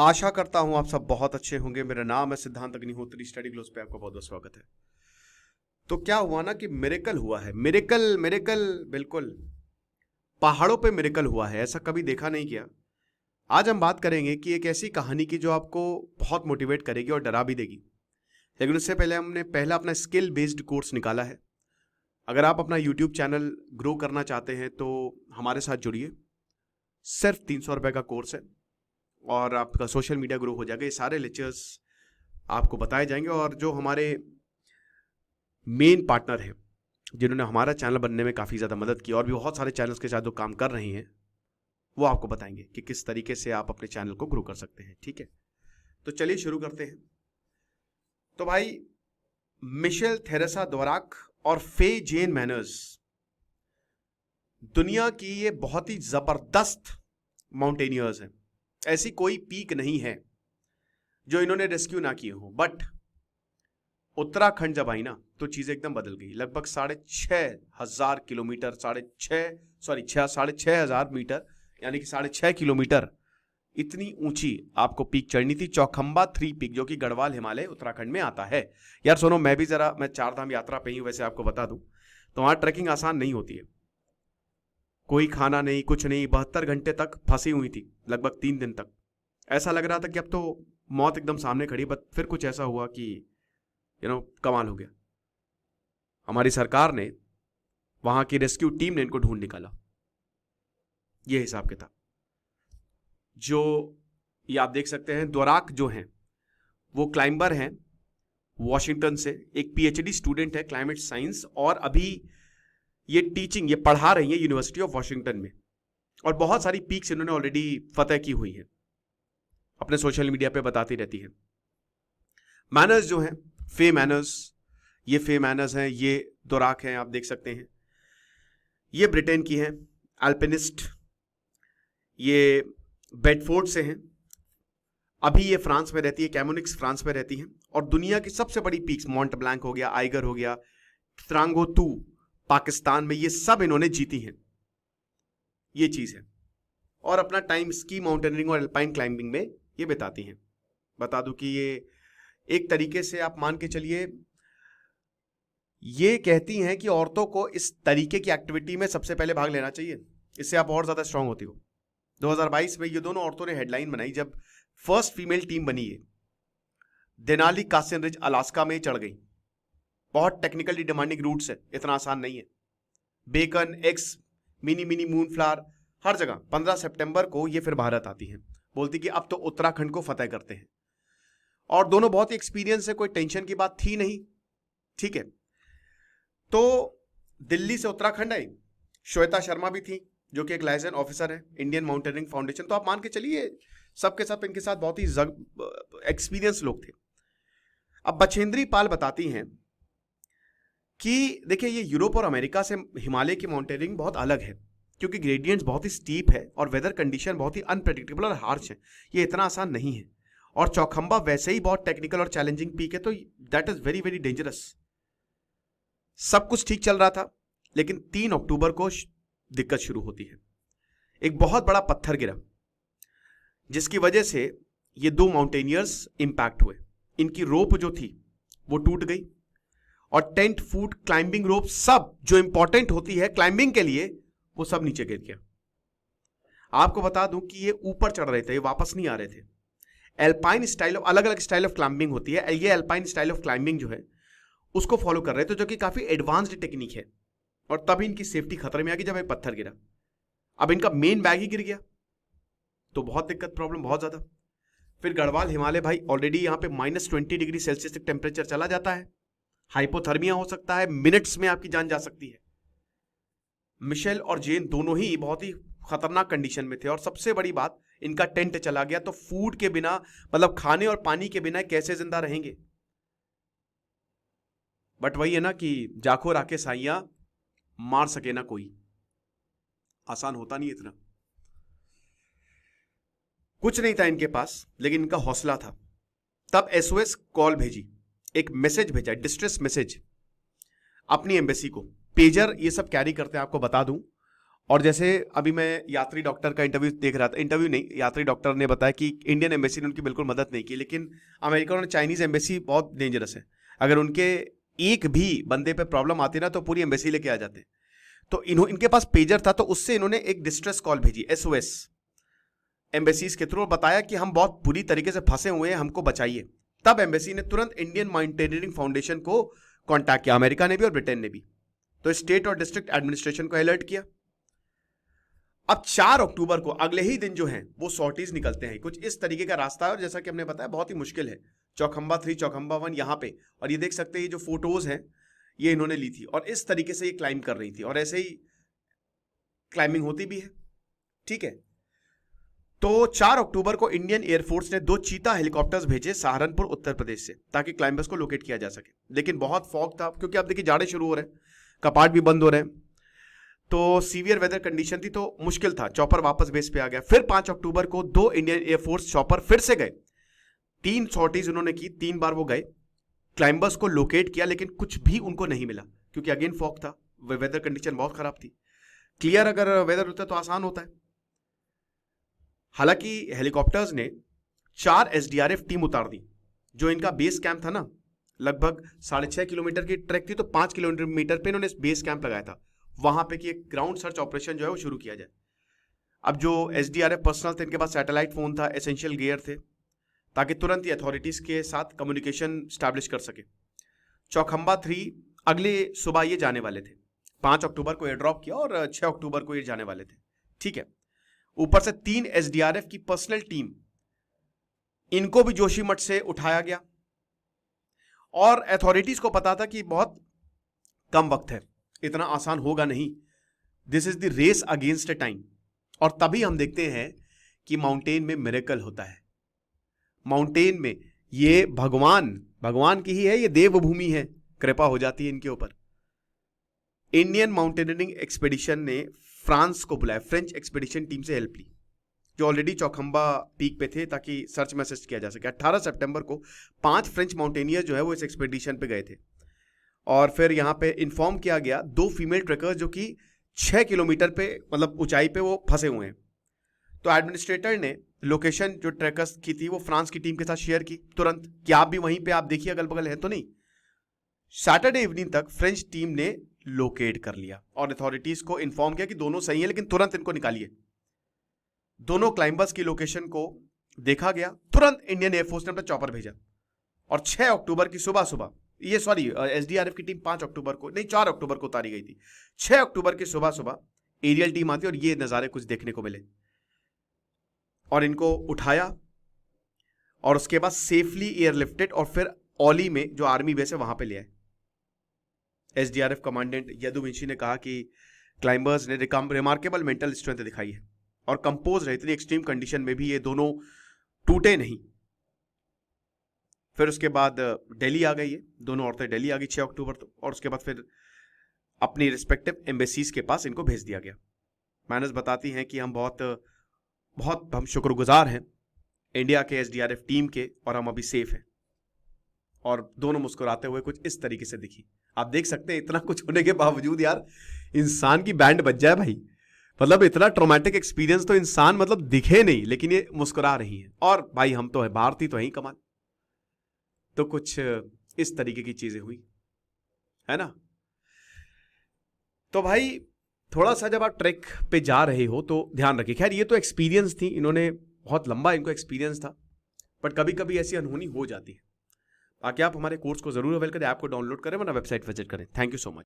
आशा करता हूं आप सब बहुत अच्छे होंगे। मेरा नाम है सिद्धांत अग्निहोत्री। स्टडी ग्लोस पे आपका बहुत बहुत स्वागत है। तो क्या हुआ ना कि मिरेकल हुआ है। मिरेकल मिरेकल बिल्कुल पहाड़ों पे मिरेकल हुआ है, ऐसा कभी देखा नहीं किया। आज हम बात करेंगे कि एक ऐसी कहानी की जो आपको बहुत मोटिवेट करेगी और डरा भी देगी। लेकिन उससे पहले हमने पहला अपना स्किल बेस्ड कोर्स निकाला है। अगर आप अपना यूट्यूब चैनल ग्रो करना चाहते हैं तो हमारे साथ जुड़िए। सिर्फ 300 रुपये का कोर्स है और आपका सोशल मीडिया ग्रो हो जाएगा। ये सारे लेक्चर्स आपको बताए जाएंगे और जो हमारे मेन पार्टनर हैं जिन्होंने हमारा चैनल बनने में काफ़ी ज़्यादा मदद की और भी बहुत सारे चैनल्स के साथ जो काम कर रही हैं वो आपको बताएंगे कि किस तरीके से आप अपने चैनल को ग्रो कर सकते हैं। ठीक है, तो चलिए शुरू करते हैं। तो भाई, मिशेल थेरेसा द्वराक और फे जेन मैनर्स दुनिया की ये बहुत ही जबरदस्त माउंटेनियर्स हैं। ऐसी कोई पीक नहीं है जो इन्होंने रेस्क्यू ना किए हो। बट उत्तराखंड जब आई ना तो चीजें एकदम बदल गई। लगभग 6,500 किलोमीटर, 6,500 मीटर, यानी कि 6.5 किलोमीटर इतनी ऊंची आपको पीक चढ़नी थी। चौखंबा 3 पीक जो कि गढ़वाल हिमालय उत्तराखंड में आता है। यार सुनो, मैं 4 धाम यात्रा पे ही हूं। वैसे आपको बता दूं तो वहां ट्रैकिंग आसान नहीं होती है। कोई खाना नहीं, कुछ नहीं, 72 घंटे तक फंसी हुई थी, लगभग 3 दिन तक। ऐसा लग रहा था कि अब तो मौत एकदम सामने खड़ी। बट फिर कुछ ऐसा हुआ कि कमाल हो गया। हमारी सरकार ने, वहां की रेस्क्यू टीम ने इनको ढूंढ निकाला। ये हिसाब किताब जो ये आप देख सकते हैं। द्वराक जो हैं वो क्लाइंबर हैं वॉशिंगटन से। एक पीएचडी स्टूडेंट है क्लाइमेट साइंस और अभी ये पढ़ा रही है यूनिवर्सिटी ऑफ वॉशिंगटन में। और बहुत सारी पीक्स इन्होंने ऑलरेडी फतेह की हुई है, अपने सोशल मीडिया पे बताती रहती है। मैनर्स जो हैं, फे मैनर्स हैं, ये द्वराक हैं, आप देख सकते हैं। ये ब्रिटेन की हैं, अल्पिनिस्ट। ये बेडफोर्ड से हैं। अभी ये फ्रांस में रहती है, कैमोनिक्स फ्रांस में रहती हैं। और दुनिया की सबसे बड़ी पीक्स, मॉन्ट ब्लैंक हो गया, आइगर हो गया, त्रांगोतू पाकिस्तान में, ये सब इन्होंने जीती हैं। ये चीज है। और अपना टाइम स्की माउंटेनियरिंग और अल्पाइन क्लाइंबिंग में ये बिताती हैं। बता दूं कि ये एक तरीके से आप मान के चलिए, ये कहती हैं कि औरतों को इस तरीके की एक्टिविटी में सबसे पहले भाग लेना चाहिए, इससे आप और ज्यादा स्ट्रांग होती हो। 2022 में ये दोनों औरतों ने हेडलाइन बनाई जब फर्स्ट फीमेल टीम बनी है। देनाली कासिन रिज अलास्का में चढ़ गई। बहुत टेक्निकली डिमांडिंग रूट्स है, इतना आसान नहीं है। बेकन, एक्स, मिनी मून फ्लावर, हर जगह। 15 सितंबर को ये फिर भारत आती हैं, बोलती कि अब तो उत्तराखंड को फतेह करते हैं। और दोनों बहुत ही एक्सपीरियंस है, कोई टेंशन की बात थी नहीं। ठीक है, तो दिल्ली से उत्तराखंड आई। श्वेता शर्मा भी थी जो कि एक लाइसेंस ऑफिसर है इंडियन माउंटेनियरिंग फाउंडेशन। तो आप मान के चलिए सबके सब इनके साथ बहुत ही एक्सपीरियंस लोग थे। अब बछेंद्री पाल बताती हैं कि देखिए, ये यूरोप और अमेरिका से हिमालय की माउंटेनियरिंग बहुत अलग है, क्योंकि ग्रेडियंट्स बहुत ही स्टीप है और वेदर कंडीशन बहुत ही अनप्रेडिक्टेबल और हार्श है। ये इतना आसान नहीं है। और चौखंबा वैसे ही बहुत टेक्निकल और चैलेंजिंग पीक है, तो that is very very dangerous. सब कुछ ठीक चल रहा था, लेकिन 3 अक्टूबर को दिक्कत शुरू होती है। एक बहुत बड़ा पत्थर गिरा जिसकी वजह से ये 2 माउंटेनियर्स इंपैक्ट हुए। इनकी रोप जो थी वो टूट गई और 10 फुट क्लाइंबिंग रोप, सब जो इंपॉर्टेंट होती है क्लाइंबिंग के लिए, वो सब नीचे गिर गया। आपको बता दूं कि ये ऊपर चढ़ रहे थे, ये वापस नहीं आ रहे थे। एल्पाइन स्टाइल ऑफ, अलग अलग स्टाइल ऑफ क्लाइंबिंग होती है। ये एल्पाइन स्टाइल ऑफ क्लाइंबिंग जो है उसको फॉलो कर रहे थे, जो कि काफी एडवांस्ड टेक्निक है। और तभी इनकी सेफ्टी खतरे में आ गई जब एक पत्थर गिरा। अब इनका मेन बैग ही गिर गया तो बहुत दिक्कत, प्रॉब्लम बहुत ज्यादा। फिर गढ़वाल हिमालय भाई, ऑलरेडी यहां पे -20 डिग्री सेल्सियस तक टेम्परेचर चला जाता है। हाइपोथर्मिया हो सकता है, मिनट्स में आपकी जान जा सकती है। मिशेल और जेन दोनों ही बहुत ही खतरनाक कंडीशन में थे। और सबसे बड़ी बात, इनका टेंट चला गया। तो फूड के बिना, मतलब खाने और पानी के बिना कैसे जिंदा रहेंगे। बट वही है ना कि जाखो राके साइया, मार सके ना कोई। आसान होता नहीं इतना। कुछ नहीं था इनके पास, लेकिन इनका हौसला था। तब एसओएस कॉल भेजी, एक मैसेज भेजा, डिस्ट्रेस मैसेज, अपनी एम्बेसी को। पेजर ये सब कैरी करते हैं, आपको बता दूं। और जैसे अभी मैं यात्री डॉक्टर का इंटरव्यू देख रहा था, इंटरव्यू नहीं, यात्री डॉक्टर ने बताया कि इंडियन एम्बेसी ने उनकी बिल्कुल मदद नहीं की, लेकिन अमेरिका और चाइनीज एम्बेसी बहुत डेंजरस है। अगर उनके एक भी बंदे पे प्रॉब्लम आती ना तो पूरी एम्बेसी लेके आ जाते। तो इनके पास पेजर था, तो उससे इन्होंने एक डिस्ट्रेस कॉल भेजी, SOS, एम्बेसीज के थ्रू, बताया कि हम बहुत बुरी तरीके से फंसे हुए हैं, हमको बचाइए। तब एम्बेसी ने तुरंत इंडियन माउंटेनियरिंग फाउंडेशन को कॉन्टैक्ट किया, अमेरिका ने भी और ब्रिटेन ने भी। तो स्टेट और डिस्ट्रिक्ट एडमिनिस्ट्रेशन को अलर्ट किया। अब 4 अक्टूबर को अगले ही दिन जो है वो सॉर्टीज निकलते हैं। कुछ इस तरीके का रास्ता है, और जैसा कि हमने बताया बहुत ही मुश्किल है। चौखंबा 3, चौखंबा 1 यहाँ पे, और ये देख सकते हैं ये जो फोटोज हैं ये इन्होंने ली थी, और इस तरीके से ये क्लाइंब कर रही थी, और ऐसे ही क्लाइंबिंग होती भी है। ठीक है, तो 4 अक्टूबर को इंडियन एयरफोर्स ने 2 चीता हेलीकॉप्टर्स भेजे सहारनपुर उत्तर प्रदेश से, ताकि क्लाइंबर्स को लोकेट किया जा सके। लेकिन बहुत फॉग था, क्योंकि आप देखिए जाड़े शुरू हो रहे हैं, कपाट भी बंद हो रहे हैं, तो सीवियर वेदर कंडीशन थी, तो मुश्किल था। चॉपर वापस बेस पे आ गया। फिर 5 अक्टूबर को 2 इंडियन एयरफोर्स चॉपर फिर से गए। 3 सॉर्टीज उन्होंने की, 3 बार वो गए, क्लाइंबर्स को लोकेट किया, लेकिन कुछ भी उनको नहीं मिला, क्योंकि अगेन फॉग था, वेदर कंडीशन बहुत खराब थी। क्लियर अगर वेदर होता तो आसान होता है। हालांकि हेलीकॉप्टर्स ने 4 SDRF टीम उतार दी। जो इनका बेस कैंप था ना, लगभग 6.5 किलोमीटर की ट्रैक थी, तो 5 किलोमीटर पे इन्होंने बेस कैंप लगाया था, वहां पे कि एक ग्राउंड सर्च ऑपरेशन जो है वो शुरू किया जाए। अब जो SDRF पर्सनल थे, इनके पास सैटेलाइट फोन था, एसेंशियल गियर थे, ताकि तुरंत ही अथॉरिटीज के साथ कम्युनिकेशन स्टैब्लिश कर सके। चौखंबा 3 अगले सुबह ये जाने वाले थे। 5 अक्टूबर को एयर ड्रॉप किया और 6 अक्टूबर को ये जाने वाले थे। ठीक है, ऊपर से 3 SDRF की पर्सनल टीम, इनको भी जोशीमठ से उठाया गया, और अथॉरिटीज को पता था कि बहुत कम वक्त है, इतना आसान होगा नहीं, this is the race against a time. और तभी हम देखते हैं कि माउंटेन में मिरेकल होता है। माउंटेन में ये भगवान की ही है, ये देवभूमि है, कृपा हो जाती है इनके ऊपर। इंडियन माउंटेनियरिंग एक्सपेडिशन ने फ्रांस को बुलाया, फ्रेंच एक्सपेडिशन टीम से हेल्प ली, जो ऑलरेडी चौखंबा पीक पे थे, ताकि सर्च में असिस्ट किया जा सके। 18 सितंबर को 5 फ्रेंच माउंटेनियर जो है वो इस एक्सपेडिशन पे गए थे, और फिर यहाँ पे इन्फॉर्म किया गया 2 फीमेल ट्रेकर्स जो कि 6 किलोमीटर पे, मतलब ऊंचाई पे वो फंसे हुए हैं। तो एडमिनिस्ट्रेटर ने लोकेशन जो ट्रेकर्स की थी वो फ्रांस की टीम के साथ शेयर की तुरंत, कि आप भी वहीं पे आप देखिए अगल बगल है तो नहीं। सैटरडे इवनिंग तक फ्रेंच टीम ने लोकेट कर लिया, और अथॉरिटीज को इन्फॉर्म किया कि दोनों सही है, लेकिन तुरंत इनको निकालिए। दोनों क्लाइंबर्स की लोकेशन को देखा गया, तुरंत इंडियन एयरफोर्स ने अपना चॉपर भेजा, और 6 अक्टूबर की सुबह सुबह, ये सॉरी SDRF की टीम 5 अक्टूबर को नहीं 4 अक्टूबर को उतारी गई थी। 6 अक्टूबर की सुबह सुबह एरियल टीम आती, और ये नज़ारे कुछ देखने को मिले, और इनको उठाया, और उसके बाद सेफली एयरलिफ्टेड, और फिर ओली में जो आर्मी बेस है वहां पे ले आए। SDRF कमांडेंट यदुवंशी ने कहा कि क्लाइंबर्स ने रिमार्केबल मेंटल स्ट्रेंथ दिखाई है, और कंपोज रहे, इतनी एक्सट्रीम कंडीशन में भी ये दोनों टूटे नहीं। फिर उसके बाद दिल्ली आ गई है, दोनों औरतें दिल्ली आ गई 6 अक्टूबर तो, और उसके बाद फिर अपनी रिस्पेक्टिव एम्बेसीज के पास इनको भेज दिया गया। मैनेज बताती हैं कि हम हम शुक्रगुजार हैं इंडिया के SDRF टीम के, और हम अभी सेफ हैं। और दोनों मुस्कुराते हुए कुछ इस तरीके से दिखी। आप देख सकते हैं इतना कुछ होने के बावजूद यार इंसान की बैंड बज जाए भाई, मतलब इतना ट्रॉमेटिक एक्सपीरियंस तो इंसान मतलब दिखे नहीं, लेकिन ये मुस्कुरा रही हैं, और भाई हम तो है भारतीय तो है ही कमाल। तो कुछ इस तरीके की चीजें हुई, है ना। तो भाई थोड़ा सा जब आप ट्रैक पे जा रहे हो तो ध्यान रखिए। खैर ये तो एक्सपीरियंस थी, इन्होंने बहुत लंबा इनको एक्सपीरियंस था, बट कभी कभी ऐसी अनहोनी हो जाती है। बाकी आप हमारे कोर्स को जरूर अवेल करें, ऐप को डाउनलोड करें, वरना वेबसाइट विजिट करें। Thank you so much.